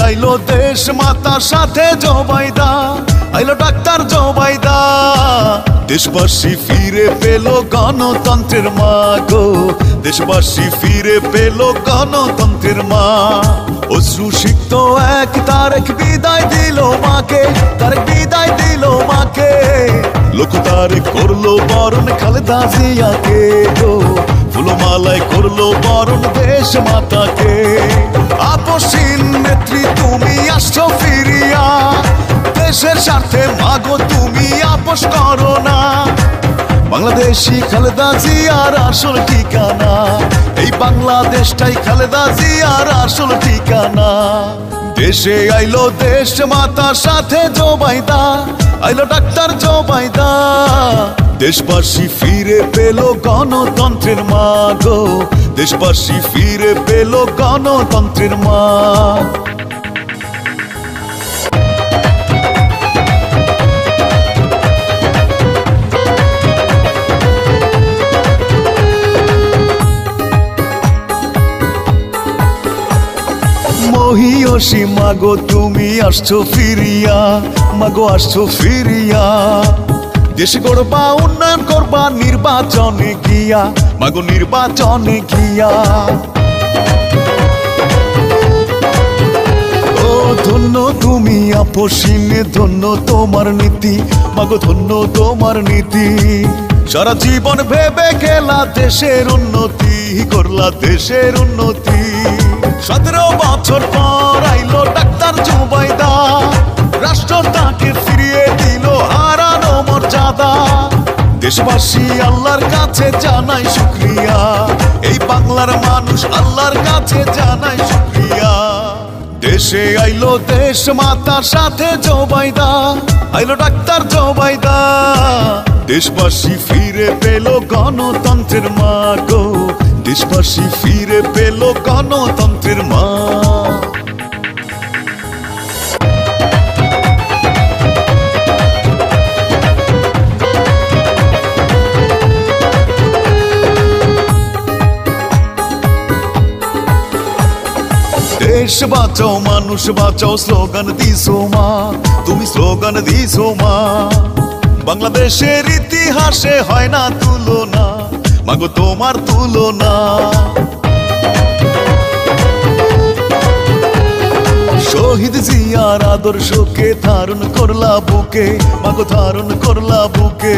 আইলো দেশ মাতার সাথে জোবাইদা, আইলো ডাক্তার জোবাইদা। দেশবাসী ফিরে পেল গণতন্ত্রের মা গো, দেশবাসী ফিরে পেল গণতন্ত্রের মা। অশ্রু সিক্ত এক তারেক বিদায় দিল মাকে, তারেক বিদায় দিল মাকে। লোক তারেক করলো বরণ খালেদা জিয়াকে গো, ফুলমালায় করলো বরণ দেশ মাতাকে। আপসহীন নেত্রী তুমি আসছো ফিরিয়া, দেশের স্বার্থে মাগো তুমি আপোষ করো না। বাংলাদেশি খালেদা জিয়ার আসল ঠিকানা, এই বাংলাদেশটাই খালেদা জিয়ার আসল ঠিকানা। দেশে আইলো দেশ মাতার সাথে জোবাইদা, আইলো ডাক্তার জোবাইদা। দেশবাসী ফিরে পেল গণতন্ত্রের মা গো, দেশবাসী ফিরে পেল গণতন্ত্রের মা। মহিয়সী মাগো তুমি আসছো ফিরিয়া, মাগো আসছো ফিরিয়া। দেশ গড়বা উন্নয়ন করবা নির্বাচনে গিয়া, মাগো নির্বাচনে গিয়া। ও ধন্য তুমি আপসহীন, ধন্য তোমার নীতি, মাগো ধন্য তোমার নীতি। সারা জীবন ভেবে গেলা দেশের উন্নতি, করলা দেশের উন্নতি। 17 বছর পর আইলো ডাক্তার জোবাইদা, রাষ্ট্র তাকে ফিরিয়ে দিল হারানো মর্যাদা। দেশবাসী আল্লাহর কাছে জানাই শুকরিয়া, এই বাংলার মানুষ আল্লাহর কাছে জানাই শুকরিয়া। দেশে আইলো দেশ মাতার সাথে জোবাইদা, আইলো ডাক্তার জোবাইদা। দেশবাসী ফিরে পেল গণতন্ত্রের মা গো, দেশবাসী ফিরে পেল গণতন্ত্রের মা। দেশ বাঁচাও মানুষ বাঁচাও স্লোগান দিছো মা, তুমি স্লোগান দিছো মা। বাংলাদেশের ইতিহাসে হয় না তুলনা, মাগো তোমার তুলনা। শহীদ জিয়ার আদর্শকে ধারণ করলা বুকে, মাগো ধারণ করলা বুকে।